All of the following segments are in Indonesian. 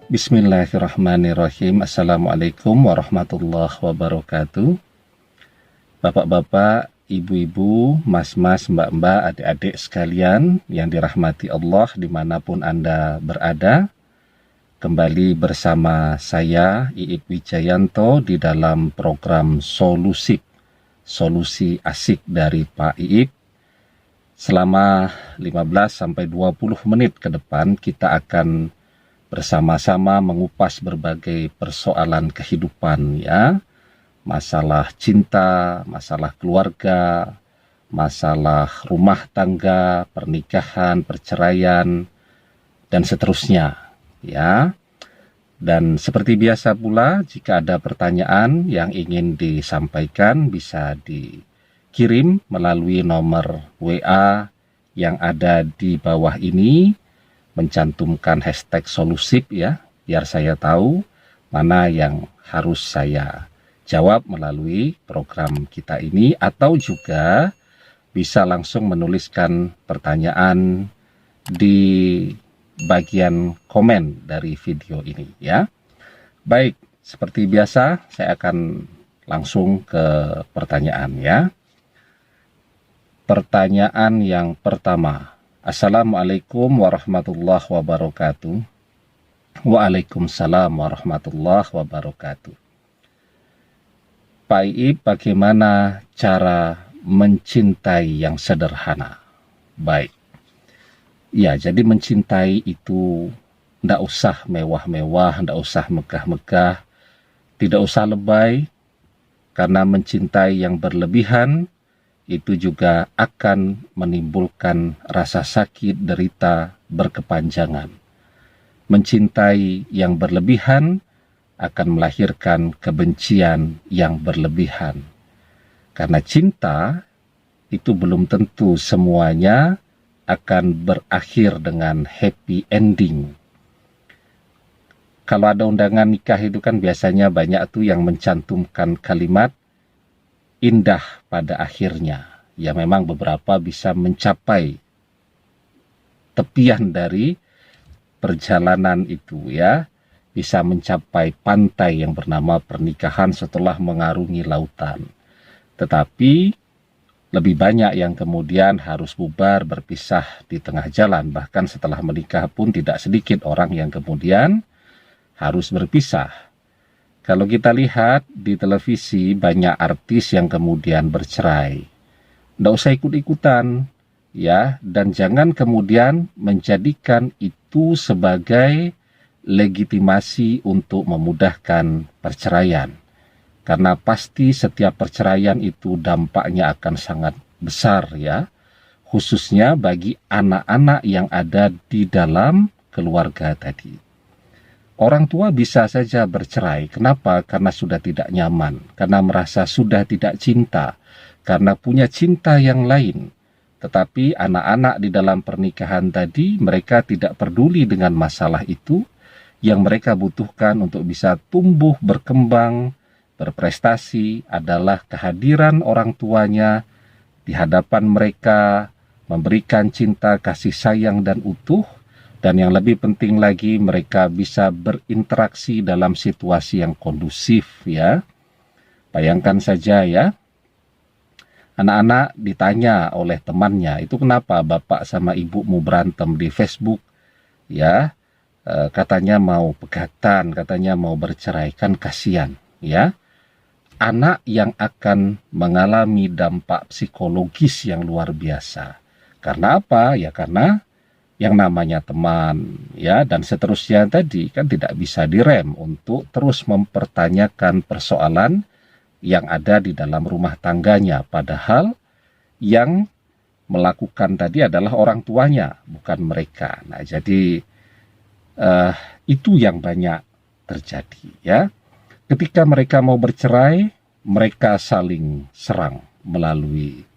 Bismillahirrahmanirrahim. Assalamualaikum warahmatullahi wabarakatuh. Bapak-bapak, ibu-ibu, mas-mas, mbak-mbak, adik-adik sekalian yang dirahmati Allah dimanapun Anda berada. Kembali bersama saya, Iip Wijayanto, di dalam program Solusi Asik dari Pak Iip. Selama 15-20 menit ke depan kita akan bersama-sama mengupas berbagai persoalan kehidupan, ya. Masalah cinta, masalah keluarga, masalah rumah tangga, pernikahan, perceraian, dan seterusnya, ya. Dan seperti biasa pula, jika ada pertanyaan yang ingin disampaikan bisa dikirim melalui nomor WA yang ada di bawah ini, mencantumkan hashtag solusip, ya, biar saya tahu mana yang harus saya jawab melalui program kita ini, atau juga bisa langsung menuliskan pertanyaan di bagian komen dari video ini, ya. Baik, seperti biasa saya akan langsung ke pertanyaan, ya. Pertanyaan yang pertama. Assalamualaikum warahmatullahi wabarakatuh. Waalaikumsalam warahmatullahi wabarakatuh. Pak Iip, bagaimana cara mencintai yang sederhana? Baik. Ya, jadi mencintai itu tidak usah mewah-mewah, tidak usah megah-megah, tidak usah lebay, karena mencintai yang berlebihan itu juga akan menimbulkan rasa sakit, derita, berkepanjangan. Mencintai yang berlebihan akan melahirkan kebencian yang berlebihan. Karena cinta itu belum tentu semuanya akan berakhir dengan happy ending. Kalau ada undangan nikah itu kan biasanya banyak tuh yang mencantumkan kalimat indah pada akhirnya. Ya, memang beberapa bisa mencapai tepian dari perjalanan itu, ya. Bisa mencapai pantai yang bernama pernikahan setelah mengarungi lautan. Tetapi lebih banyak yang kemudian harus bubar, berpisah di tengah jalan. Bahkan setelah menikah pun tidak sedikit orang yang kemudian harus berpisah. Kalau kita lihat di televisi, banyak artis yang kemudian bercerai. Nggak usah ikut-ikutan, ya. Dan jangan kemudian menjadikan itu sebagai legitimasi untuk memudahkan perceraian. Karena pasti setiap perceraian itu dampaknya akan sangat besar, ya. Khususnya bagi anak-anak yang ada di dalam keluarga tadi. Orang tua bisa saja bercerai. Kenapa? Karena sudah tidak nyaman, karena merasa sudah tidak cinta, karena punya cinta yang lain. Tetapi anak-anak di dalam pernikahan tadi, mereka tidak peduli dengan masalah itu. Yang mereka butuhkan untuk bisa tumbuh, berkembang, berprestasi adalah kehadiran orang tuanya di hadapan mereka, memberikan cinta, kasih sayang, dan utuh. Dan yang lebih penting lagi, mereka bisa berinteraksi dalam situasi yang kondusif, ya. Bayangkan saja, ya. Anak-anak ditanya oleh temannya, itu kenapa bapak sama ibumu berantem di Facebook, ya. Katanya mau pegatan, katanya mau bercerai, kan kasihan, ya. Anak yang akan mengalami dampak psikologis yang luar biasa. Karena apa? Ya karena yang namanya teman, ya, dan seterusnya tadi kan tidak bisa direm untuk terus mempertanyakan persoalan yang ada di dalam rumah tangganya, padahal yang melakukan tadi adalah orang tuanya, bukan mereka. Nah, jadi itu yang banyak terjadi, ya. Ketika mereka mau bercerai, mereka saling serang melalui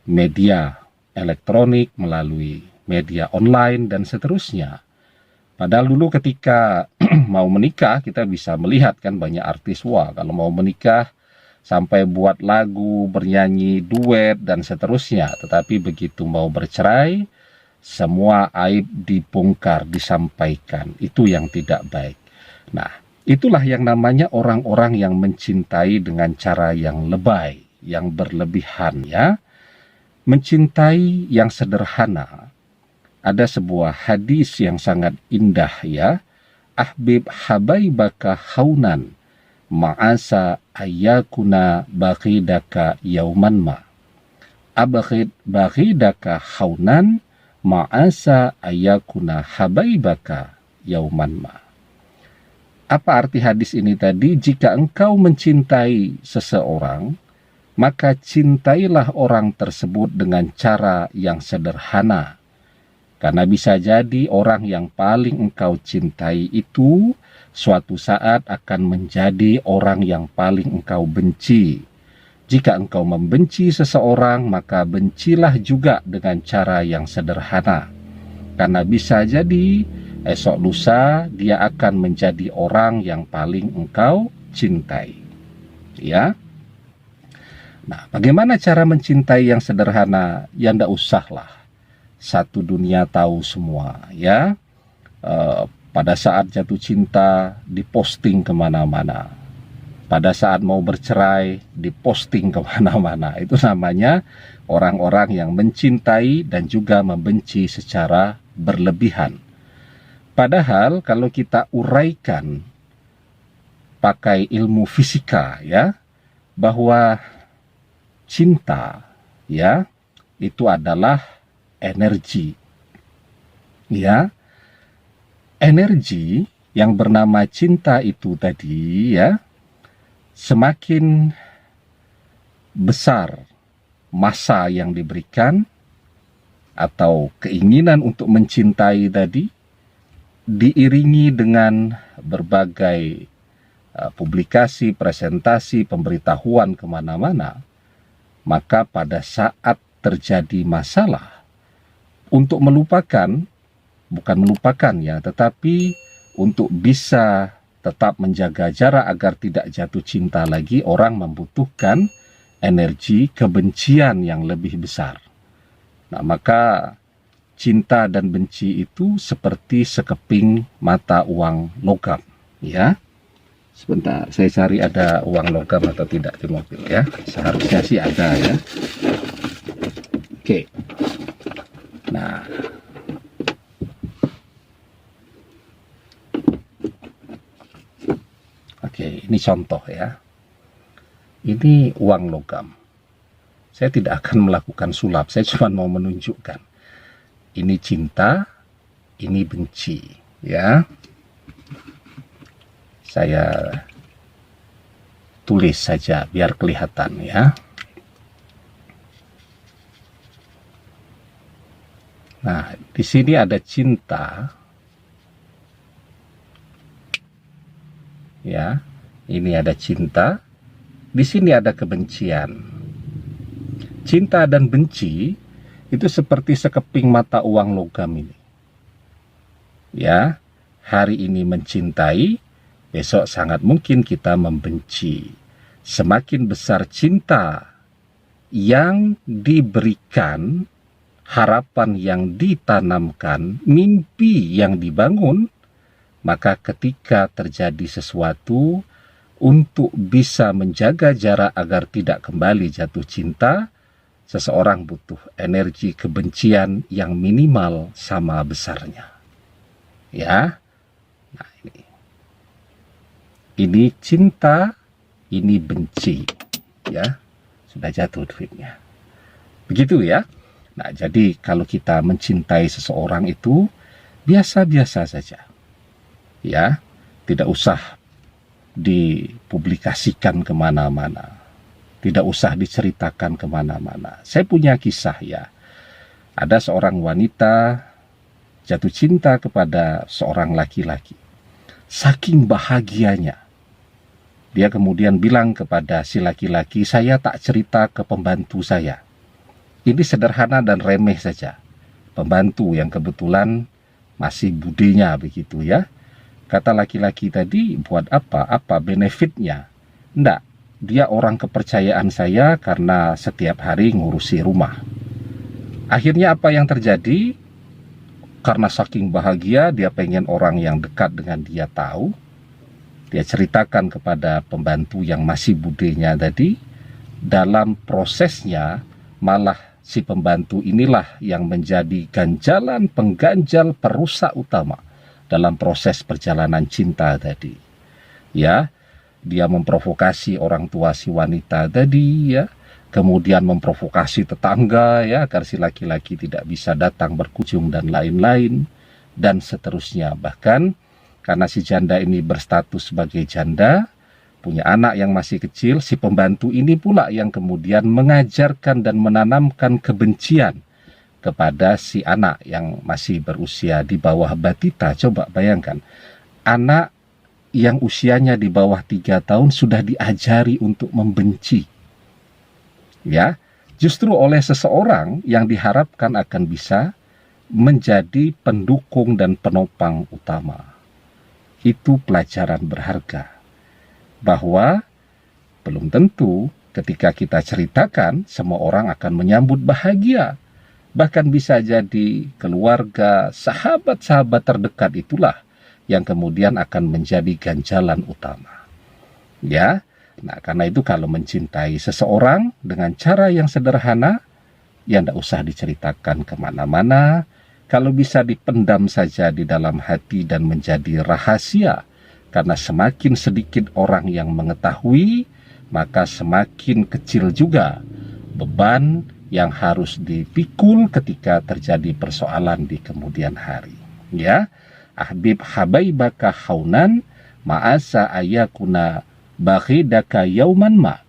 media elektronik, melalui media online, dan seterusnya. Padahal dulu ketika mau menikah, kita bisa melihat kan banyak artis, wah kalau mau menikah sampai buat lagu, bernyanyi, duet, dan seterusnya. Tetapi begitu mau bercerai, semua aib dibongkar, disampaikan. Itu yang tidak baik. Nah, itulah yang namanya orang-orang yang mencintai dengan cara yang lebay, yang berlebihan ya. Mencintai yang sederhana. Ada sebuah hadis yang sangat indah ya. Ahbib habaibaka haunan ma'asa ayyakuna baghidaka yauman ma. Abghid baghidaka haunan ma'asa ayyakuna habaibaka yauman ma. Apa arti hadis ini tadi? Jika engkau mencintai seseorang, maka cintailah orang tersebut dengan cara yang sederhana. Karena bisa jadi orang yang paling engkau cintai itu suatu saat akan menjadi orang yang paling engkau benci. Jika engkau membenci seseorang, maka bencilah juga dengan cara yang sederhana. Karena bisa jadi esok lusa dia akan menjadi orang yang paling engkau cintai. Ya. Nah, bagaimana cara mencintai yang sederhana? Ya ndak usahlah satu dunia tahu semua ya. Pada saat jatuh cinta diposting kemana-mana, pada saat mau bercerai diposting kemana-mana. Itu namanya orang-orang yang mencintai dan juga membenci secara berlebihan. Padahal kalau kita uraikan pakai ilmu fisika ya, bahwa cinta ya itu adalah energi. Ya. Energi yang bernama cinta itu tadi ya, semakin besar masa yang diberikan atau keinginan untuk mencintai tadi, diiringi dengan berbagai publikasi, presentasi, pemberitahuan kemana-mana, maka pada saat terjadi masalah, untuk melupakan, bukan melupakan ya, tetapi untuk bisa tetap menjaga jarak agar tidak jatuh cinta lagi, orang membutuhkan energi kebencian yang lebih besar. Nah, maka cinta dan benci itu seperti sekeping mata uang logam, ya. Sebentar, saya cari ada uang logam atau tidak di mobil ya. Seharusnya sih ada ya. Oke. Nah, oke, ini contoh ya. Ini uang logam. Saya tidak akan melakukan sulap, saya cuma mau menunjukkan. Ini cinta, ini benci, ya. Saya tulis saja biar kelihatan ya. Nah, di sini ada cinta. Ya. Ini ada cinta. Di sini ada kebencian. Cinta dan benci itu seperti sekeping mata uang logam ini. Ya, hari ini mencintai, besok sangat mungkin kita membenci. Semakin besar cinta yang diberikan, harapan yang ditanamkan, mimpi yang dibangun, maka ketika terjadi sesuatu, untuk bisa menjaga jarak agar tidak kembali jatuh cinta, seseorang butuh energi kebencian yang minimal sama besarnya. Ya, nah ini cinta, ini benci, ya, sudah jatuh duitnya. Begitu ya. Nah, jadi kalau kita mencintai seseorang itu biasa-biasa saja. Ya, tidak usah dipublikasikan kemana-mana. Tidak usah diceritakan kemana-mana. Saya punya kisah ya. Ada seorang wanita jatuh cinta kepada seorang laki-laki. Saking bahagianya, dia kemudian bilang kepada si laki-laki, saya tak cerita ke pembantu saya. Ini sederhana dan remeh saja. Pembantu yang kebetulan masih budenya begitu ya. Kata laki-laki tadi, buat apa? Apa benefitnya? Enggak, dia orang kepercayaan saya karena setiap hari ngurusi rumah. Akhirnya apa yang terjadi? Karena saking bahagia, dia pengen orang yang dekat dengan dia tahu. Dia ceritakan kepada pembantu yang masih budenya tadi, dalam prosesnya malah si pembantu inilah yang menjadi ganjalan pengganjal perusak utama dalam proses perjalanan cinta tadi. Ya, dia memprovokasi orang tua si wanita tadi, ya, kemudian memprovokasi tetangga, ya, agar si laki-laki tidak bisa datang berkunjung dan lain-lain, dan seterusnya. Bahkan karena si janda ini berstatus sebagai janda, punya anak yang masih kecil, si pembantu ini pula yang kemudian mengajarkan dan menanamkan kebencian kepada si anak yang masih berusia di bawah batita. Coba bayangkan, anak yang usianya di bawah 3 tahun sudah diajari untuk membenci. Ya, justru oleh seseorang yang diharapkan akan bisa menjadi pendukung dan penopang utama. Itu pelajaran berharga, bahwa belum tentu ketika kita ceritakan semua orang akan menyambut bahagia. Bahkan bisa jadi keluarga, sahabat-sahabat terdekat itulah yang kemudian akan menjadi ganjalan utama. Ya, nah karena itu kalau mencintai seseorang dengan cara yang sederhana, ya tidak usah diceritakan kemana-mana. Kalau bisa dipendam saja di dalam hati dan menjadi rahasia, karena semakin sedikit orang yang mengetahui, maka semakin kecil juga beban yang harus dipikul ketika terjadi persoalan di kemudian hari. Ya, ahbib habaibaka haunan ma'asa ayakuna baghidaka yauman ma.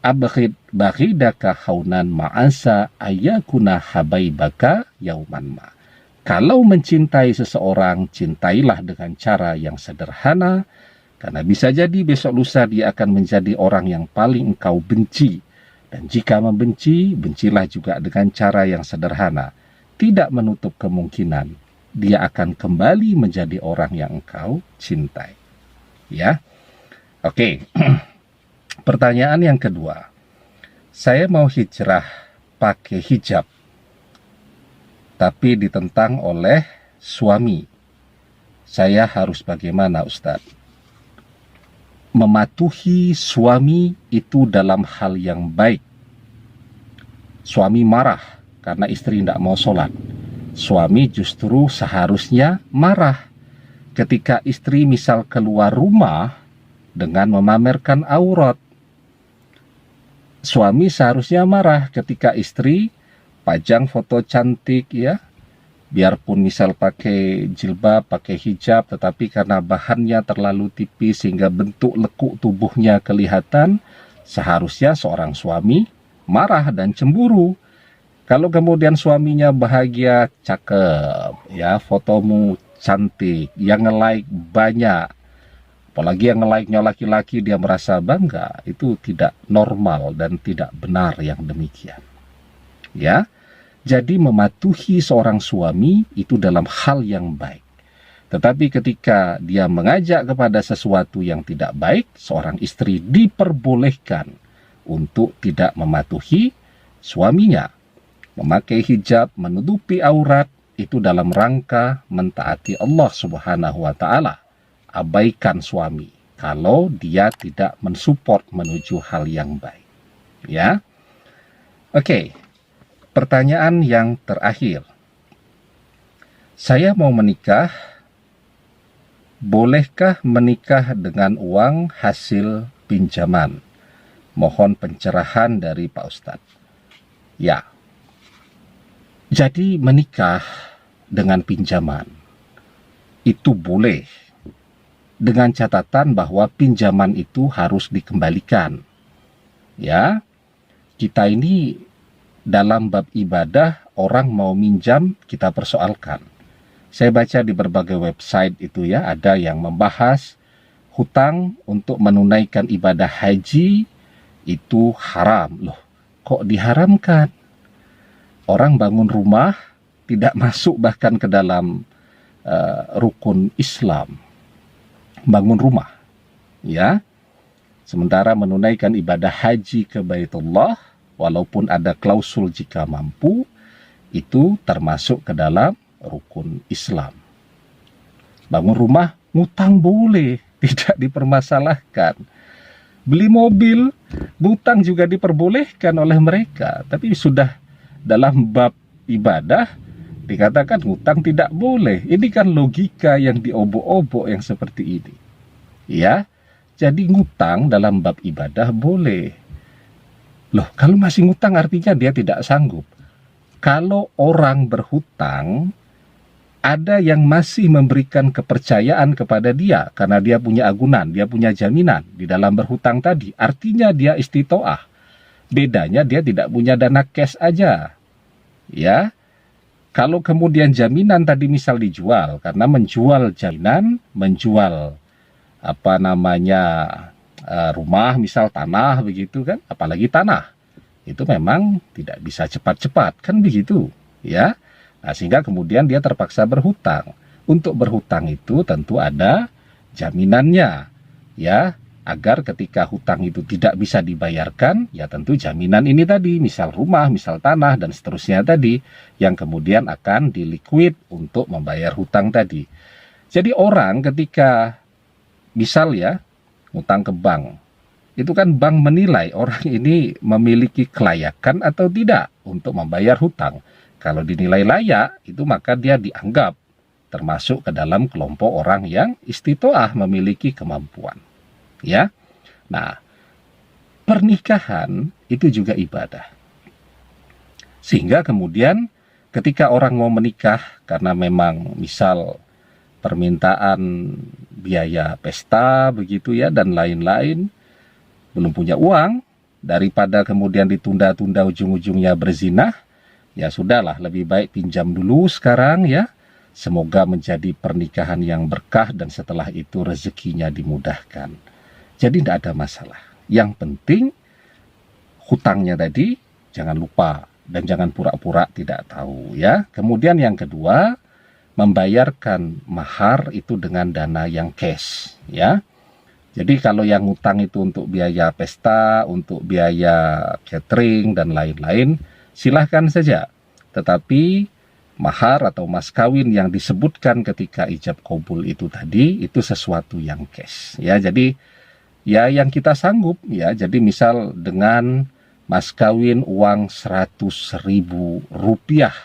Abghid baghidaka haunan ma'asa ayakuna habaibaka yauman ma. Kalau mencintai seseorang, cintailah dengan cara yang sederhana, karena bisa jadi besok lusa dia akan menjadi orang yang paling engkau benci. Dan jika membenci, bencilah juga dengan cara yang sederhana. Tidak menutup kemungkinan dia akan kembali menjadi orang yang engkau cintai. Ya, oke. Pertanyaan yang kedua, saya mau hijrah pakai hijab, tapi ditentang oleh suami. Saya harus bagaimana, Ustadz? Mematuhi suami itu dalam hal yang baik. Suami marah karena istri tidak mau sholat. Suami justru seharusnya marah ketika istri misal keluar rumah dengan memamerkan aurat. Suami seharusnya marah ketika istri pajang foto cantik, ya, biarpun misal pakai jilbab, pakai hijab, tetapi karena bahannya terlalu tipis sehingga bentuk lekuk tubuhnya kelihatan, seharusnya seorang suami marah dan cemburu. Kalau kemudian suaminya bahagia, cakep, ya, fotomu cantik, yang nge-like banyak, apalagi yang nge-like-nya laki-laki, dia merasa bangga, itu tidak normal dan tidak benar yang demikian. Ya, jadi mematuhi seorang suami itu dalam hal yang baik. Tetapi ketika dia mengajak kepada sesuatu yang tidak baik, seorang istri diperbolehkan untuk tidak mematuhi suaminya. Memakai hijab, menutupi aurat, itu dalam rangka mentaati Allah Subhanahu wa Ta'ala. Abaikan suami kalau dia tidak mensupport menuju hal yang baik. Ya, oke. Pertanyaan yang terakhir, saya mau menikah, bolehkah menikah dengan uang hasil pinjaman? Mohon pencerahan dari Pak Ustadz. Ya, jadi menikah dengan pinjaman itu boleh, dengan catatan bahwa pinjaman itu harus dikembalikan. Ya, kita ini dalam bab ibadah, orang mau minjam, kita persoalkan. Saya baca di berbagai website itu, ya, ada yang membahas hutang untuk menunaikan ibadah haji itu haram. Loh, kok diharamkan? Orang bangun rumah tidak masuk bahkan ke dalam rukun Islam. Bangun rumah, ya. Sementara menunaikan ibadah haji ke Baitullah, walaupun ada klausul jika mampu, itu termasuk ke dalam rukun Islam. Bangun rumah, ngutang boleh, tidak dipermasalahkan. Beli mobil, ngutang juga diperbolehkan oleh mereka. Tapi sudah dalam bab ibadah, dikatakan ngutang tidak boleh. Ini kan logika yang diobok-obok yang seperti ini. Ya, jadi ngutang dalam bab ibadah boleh. Loh, kalau masih ngutang artinya dia tidak sanggup. Kalau orang berhutang, ada yang masih memberikan kepercayaan kepada dia karena dia punya agunan, dia punya jaminan di dalam berhutang tadi. Artinya dia istitoah. Bedanya dia tidak punya dana cash aja. Ya. Kalau kemudian jaminan tadi misal dijual, karena menjual jaminan, menjual rumah, misal tanah begitu kan, apalagi tanah. Itu memang tidak bisa cepat-cepat, kan begitu, ya. Nah, sehingga kemudian dia terpaksa berhutang. Untuk berhutang itu tentu ada jaminannya, ya, agar ketika hutang itu tidak bisa dibayarkan, ya tentu jaminan ini tadi, misal rumah, misal tanah, dan seterusnya tadi, yang kemudian akan diliquid untuk membayar hutang tadi. Jadi orang ketika, misal ya, hutang ke bank, itu kan bank menilai orang ini memiliki kelayakan atau tidak untuk membayar hutang. Kalau dinilai layak, itu maka dia dianggap termasuk ke dalam kelompok orang yang istitoah, memiliki kemampuan. Ya, nah, pernikahan itu juga ibadah. Sehingga kemudian ketika orang mau menikah, karena memang misal permintaan biaya pesta, begitu ya, dan lain-lain, belum punya uang, daripada kemudian ditunda-tunda ujung-ujungnya berzinah, ya sudahlah, lebih baik pinjam dulu sekarang ya. Semoga menjadi pernikahan yang berkah dan setelah itu rezekinya dimudahkan. Jadi tidak ada masalah. Yang penting hutangnya tadi jangan lupa dan jangan pura-pura tidak tahu ya. Kemudian yang kedua, membayarkan mahar itu dengan dana yang cash ya. Jadi kalau yang hutang itu untuk biaya pesta, untuk biaya catering dan lain-lain, silahkan saja, tetapi mahar atau mas kawin yang disebutkan ketika ijab kabul itu tadi, itu sesuatu yang cash. Ya, jadi ya yang kita sanggup ya. Jadi misal dengan mas kawin uang 100.000 rupiah,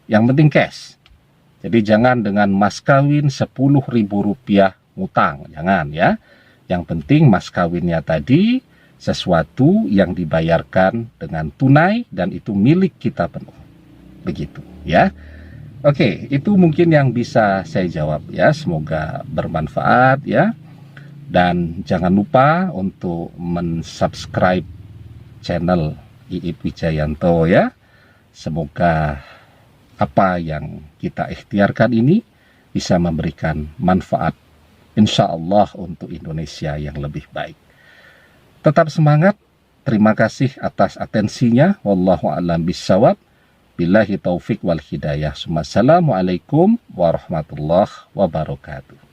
yang penting cash. Jadi jangan dengan mas kawin 10.000 rupiah ngutang, jangan ya. Yang penting mas kawinnya tadi sesuatu yang dibayarkan dengan tunai dan itu milik kita penuh. Begitu ya. Oke, itu mungkin yang bisa saya jawab ya. Semoga bermanfaat ya. Dan jangan lupa untuk mensubscribe channel Iip Wijayanto ya. Semoga apa yang kita ikhtiarkan ini bisa memberikan manfaat, insya Allah, untuk Indonesia yang lebih baik. Tetap semangat. Terima kasih atas atensinya. Wallahu a'lam bishawab. Billahi taufik wal hidayah. Assalamualaikum warahmatullahi wabarakatuh.